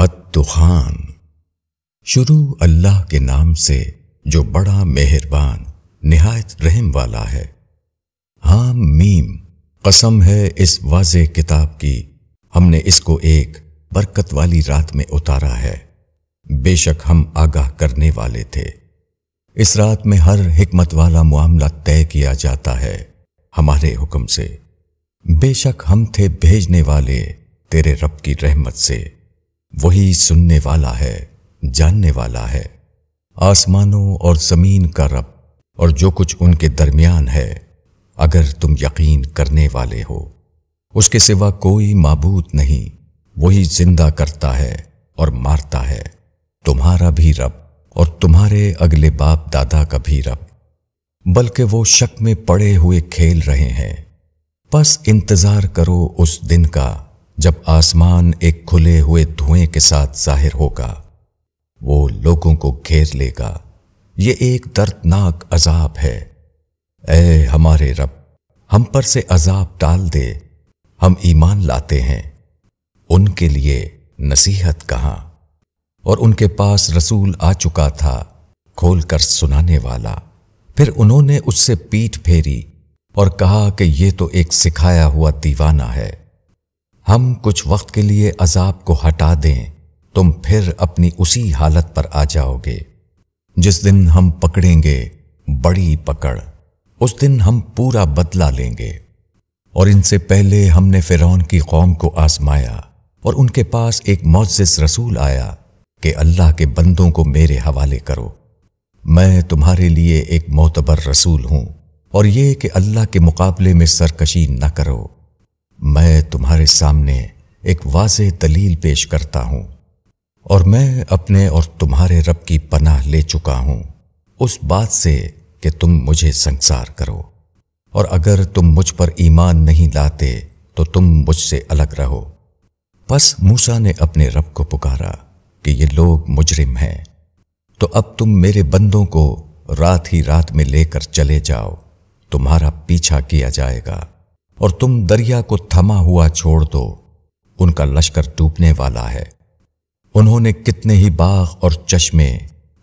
الدخان۔ شروع اللہ کے نام سے جو بڑا مہربان نہایت رحم والا ہے۔ حام میم، قسم ہے اس واضح کتاب کی، ہم نے اس کو ایک برکت والی رات میں اتارا ہے، بے شک ہم آگاہ کرنے والے تھے۔ اس رات میں ہر حکمت والا معاملہ طے کیا جاتا ہے ہمارے حکم سے، بے شک ہم تھے بھیجنے والے تیرے رب کی رحمت سے، وہی سننے والا ہے، جاننے والا ہے۔ آسمانوں اور زمین کا رب اور جو کچھ ان کے درمیان ہے، اگر تم یقین کرنے والے ہو، اس کے سوا کوئی معبود نہیں، وہی زندہ کرتا ہے اور مارتا ہے، تمہارا بھی رب اور تمہارے اگلے باپ دادا کا بھی رب، بلکہ وہ شک میں پڑے ہوئے کھیل رہے ہیں۔ پس انتظار کرو اس دن کا جب آسمان ایک کھلے ہوئے دھوئیں کے ساتھ ظاہر ہوگا، وہ لوگوں کو گھیر لے گا، یہ ایک دردناک عذاب ہے۔ اے ہمارے رب، ہم پر سے عذاب ٹال دے، ہم ایمان لاتے ہیں۔ ان کے لیے نصیحت کہاں، اور ان کے پاس رسول آ چکا تھا کھول کر سنانے والا، پھر انہوں نے اس سے پیٹھ پھیری اور کہا کہ یہ تو ایک سکھایا ہوا دیوانہ ہے۔ ہم کچھ وقت کے لیے عذاب کو ہٹا دیں، تم پھر اپنی اسی حالت پر آ جاؤ گے۔ جس دن ہم پکڑیں گے بڑی پکڑ، اس دن ہم پورا بدلہ لیں گے۔ اور ان سے پہلے ہم نے فرعون کی قوم کو آزمایا، اور ان کے پاس ایک معزز رسول آیا کہ اللہ کے بندوں کو میرے حوالے کرو، میں تمہارے لیے ایک معتبر رسول ہوں، اور یہ کہ اللہ کے مقابلے میں سرکشی نہ کرو۔ میں تمہارے سامنے ایک واضح دلیل پیش کرتا ہوں، اور میں اپنے اور تمہارے رب کی پناہ لے چکا ہوں اس بات سے کہ تم مجھے سنگسار کرو، اور اگر تم مجھ پر ایمان نہیں لاتے تو تم مجھ سے الگ رہو۔ پس موسیٰ نے اپنے رب کو پکارا کہ یہ لوگ مجرم ہیں، تو اب تم میرے بندوں کو رات ہی رات میں لے کر چلے جاؤ، تمہارا پیچھا کیا جائے گا، اور تم دریا کو تھما ہوا چھوڑ دو، ان کا لشکر ڈوبنے والا ہے۔ انہوں نے کتنے ہی باغ اور چشمے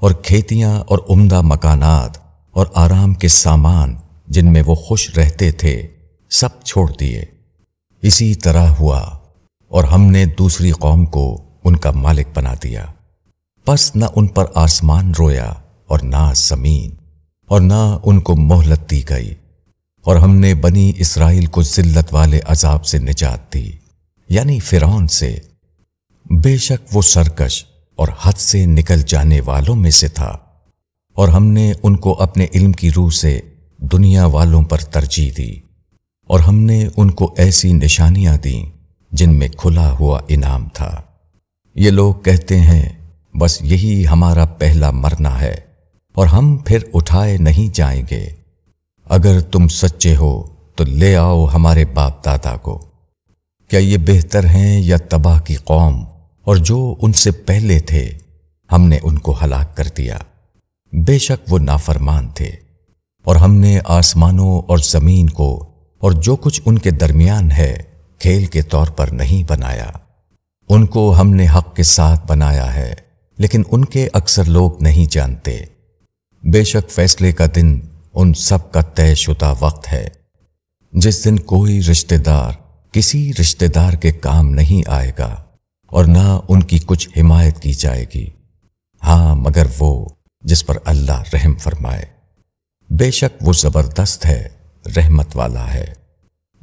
اور کھیتیاں اور عمدہ مکانات اور آرام کے سامان جن میں وہ خوش رہتے تھے سب چھوڑ دیے۔ اسی طرح ہوا، اور ہم نے دوسری قوم کو ان کا مالک بنا دیا۔ پس نہ ان پر آسمان رویا اور نہ زمین، اور نہ ان کو مہلت دی گئی، اور ہم نے بنی اسرائیل کو ذلت والے عذاب سے نجات دی، یعنی فرعون سے۔ بے شک وہ سرکش اور حد سے نکل جانے والوں میں سے تھا، اور ہم نے ان کو اپنے علم کی روح سے دنیا والوں پر ترجیح دی، اور ہم نے ان کو ایسی نشانیاں دیں جن میں کھلا ہوا انعام تھا۔ یہ لوگ کہتے ہیں بس یہی ہمارا پہلا مرنا ہے، اور ہم پھر اٹھائے نہیں جائیں گے۔ اگر تم سچے ہو تو لے آؤ ہمارے باپ دادا کو۔ کیا یہ بہتر ہیں یا تباہ کی قوم، اور جو ان سے پہلے تھے ہم نے ان کو ہلاک کر دیا، بے شک وہ نافرمان تھے۔ اور ہم نے آسمانوں اور زمین کو اور جو کچھ ان کے درمیان ہے کھیل کے طور پر نہیں بنایا، ان کو ہم نے حق کے ساتھ بنایا ہے، لیکن ان کے اکثر لوگ نہیں جانتے۔ بے شک فیصلے کا دن ان سب کا طے شدہ وقت ہے، جس دن کوئی رشتہ دار کسی رشتہ دار کے کام نہیں آئے گا، اور نہ ان کی کچھ حمایت کی جائے گی، ہاں مگر وہ جس پر اللہ رحم فرمائے۔ بے شک وہ زبردست ہے، رحمت والا ہے۔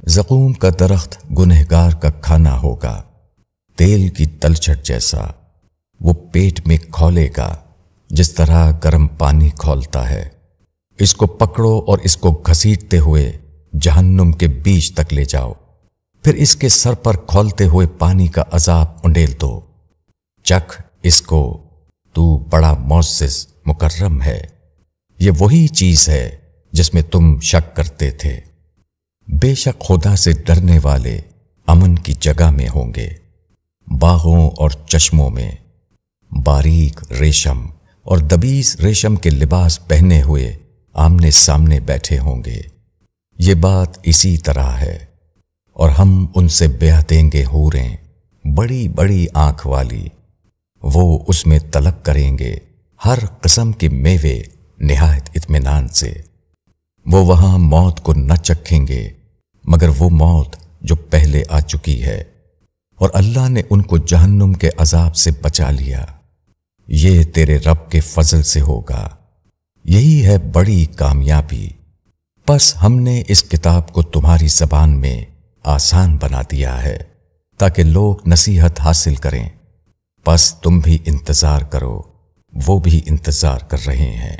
زقوم کا درخت گنہگار کا کھانا ہوگا، تیل کی تلچھٹ جیسا، وہ پیٹ میں کھولے گا جس طرح گرم پانی کھولتا ہے۔ اس کو پکڑو اور اس کو گھسیٹتے ہوئے جہنم کے بیچ تک لے جاؤ، پھر اس کے سر پر کھولتے ہوئے پانی کا عذاب انڈیل دو۔ چکھ اس کو، تو بڑا معزز مکرم ہے۔ یہ وہی چیز ہے جس میں تم شک کرتے تھے۔ بے شک خدا سے ڈرنے والے امن کی جگہ میں ہوں گے، باغوں اور چشموں میں، باریک ریشم اور دبیس ریشم کے لباس پہنے ہوئے آمنے سامنے بیٹھے ہوں گے۔ یہ بات اسی طرح ہے، اور ہم ان سے بیاہ دیں گے حوریں بڑی بڑی آنکھ والی، وہ اس میں طلب کریں گے ہر قسم کے میوے نہایت اطمینان سے۔ وہ وہاں موت کو نہ چکھیں گے مگر وہ موت جو پہلے آ چکی ہے، اور اللہ نے ان کو جہنم کے عذاب سے بچا لیا۔ یہ تیرے رب کے فضل سے ہوگا، یہی ہے بڑی کامیابی۔ بس ہم نے اس کتاب کو تمہاری زبان میں آسان بنا دیا ہے تاکہ لوگ نصیحت حاصل کریں۔ بس تم بھی انتظار کرو، وہ بھی انتظار کر رہے ہیں۔